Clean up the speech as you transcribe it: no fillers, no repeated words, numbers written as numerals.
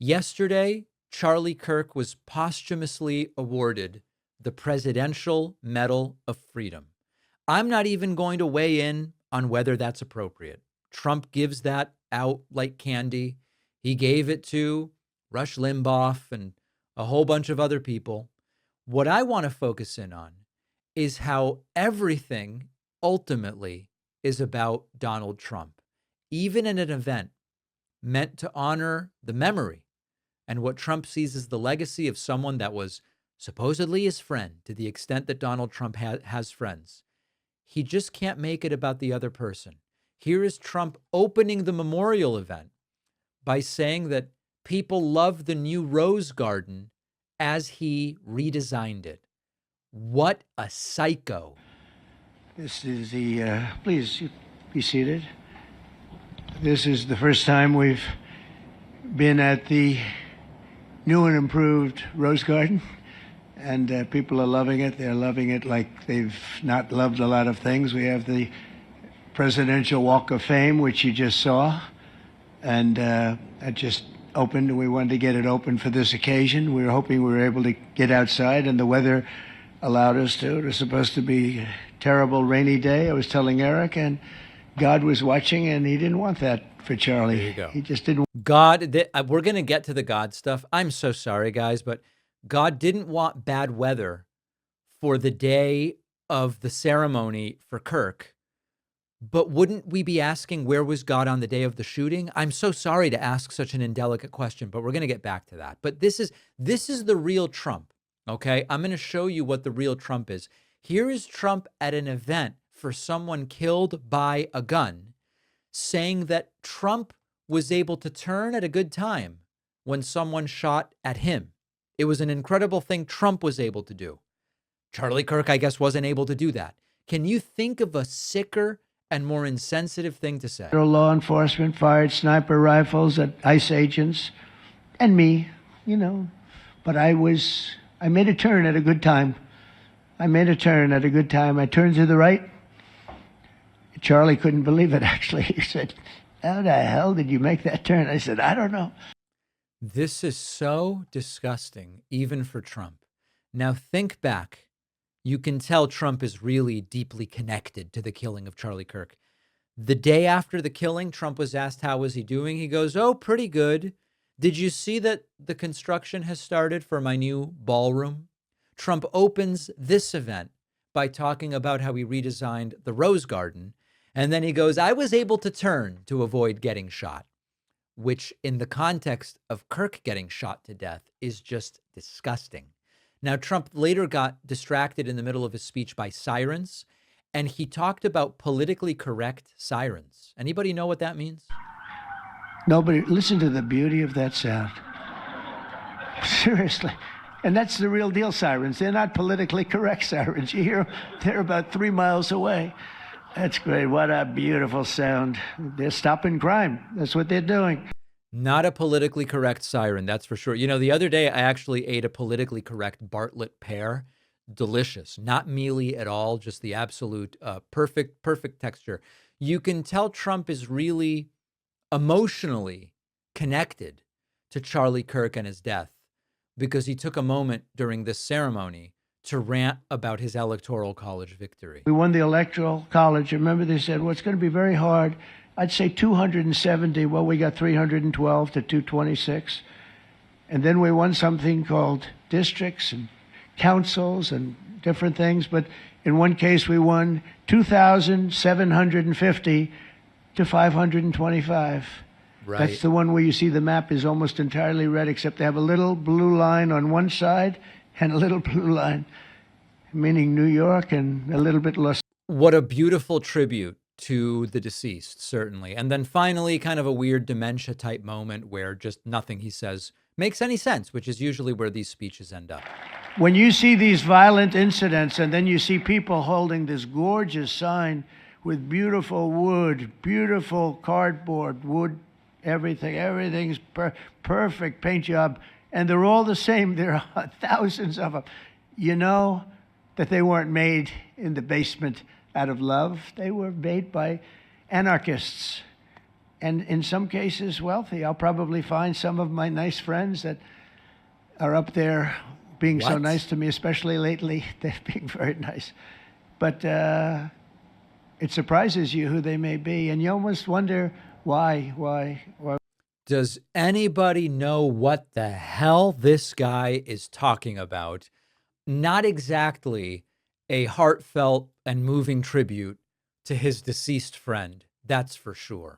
Yesterday, Charlie Kirk was posthumously awarded the Presidential Medal of Freedom. I'm not even going to weigh in on whether that's appropriate. Trump gives that out like candy. He gave it to Rush Limbaugh and a whole bunch of other people. What I want to focus in on is how everything ultimately is about Donald Trump, even in an event meant to honor the memory and what Trump sees as the legacy of someone that was supposedly his friend, to the extent that Donald Trump has friends. He just can't make it about the other person. Here is Trump opening the memorial event by saying that people love the new Rose Garden as he redesigned it. What a psycho. This is please be seated. This is the first time we've been at the new and improved Rose Garden, and people are loving it. They're loving it like they've not loved a lot of things. We have the Presidential Walk of Fame, which you just saw, and that just opened, and we wanted to get it open for this occasion. We were hoping we were able to get outside, and the weather allowed us to. It was supposed to be a terrible rainy day. I was telling Eric, and God was watching, and he didn't want that for Charlie. There you go. He just didn't. God, we're going to get to the God stuff. I'm so sorry, guys, but God didn't want bad weather for the day of the ceremony for Kirk. But wouldn't we be asking where was God on the day of the shooting? I'm so sorry to ask such an indelicate question, but we're going to get back to that. But this is the real Trump. Okay, I'm going to show you what the real Trump is. Here is Trump at an event for someone killed by a gun, saying that Trump was able to turn at a good time when someone shot at him. It was an incredible thing Trump was able to do. Charlie Kirk, I guess, wasn't able to do that. Can you think of a sicker and more insensitive thing to say? Law enforcement fired sniper rifles at ICE agents and me, but I made a turn at a good time. I turned to the right. Charlie couldn't believe it, actually. He said, "How the hell did you make that turn?" I said, "I don't know." This is so disgusting, even for Trump. Now think back. You can tell Trump is really deeply connected to the killing of Charlie Kirk. The day after the killing, Trump was asked, how was he doing? He goes, "Oh, pretty good. Did you see that the construction has started for my new ballroom?" Trump opens this event by talking about how he redesigned the Rose Garden. And then he goes, "I was able to turn to avoid getting shot," which in the context of Kirk getting shot to death is just disgusting. Now, Trump later got distracted in the middle of his speech by sirens, and he talked about politically correct sirens. Anybody know what that means? Nobody. Listen to the beauty of that sound. Seriously. And that's the real deal sirens. They're not politically correct sirens. You hear them, they're about 3 miles away. That's great. What a beautiful sound. They're stopping crime. That's what they're doing. Not a politically correct siren, that's for sure. The other day I actually ate a politically correct Bartlett pear. Delicious, not mealy at all, just the absolute perfect texture. You can tell Trump is really emotionally connected to Charlie Kirk and his death because he took a moment during this ceremony to rant about his electoral college victory. We won the electoral college. Remember, they said, well, it's going to be very hard. I'd say 270. Well, we got 312 to 226. And then we won something called districts and councils and different things. But in one case, we won 2,750 to 525. Right. That's the one where you see the map is almost entirely red, except they have a little blue line on one side and a little blue line, meaning New York, and a little bit less. What a beautiful tribute to the deceased, certainly. And then finally, kind of a weird dementia type moment where just nothing he says makes any sense, which is usually where these speeches end up. When you see these violent incidents and then you see people holding this gorgeous sign with beautiful wood, beautiful cardboard, wood, everything's perfect paint job, and they're all the same. There are thousands of them. You know that they weren't made in the basement out of love. They were made by anarchists and in some cases wealthy. I'll probably find some of my nice friends that are up there being so What? nice to me, especially lately. They're being very nice. But it surprises you who they may be, and you almost wonder why. Does anybody know what the hell this guy is talking about? Not exactly a heartfelt and moving tribute to his deceased friend, that's for sure.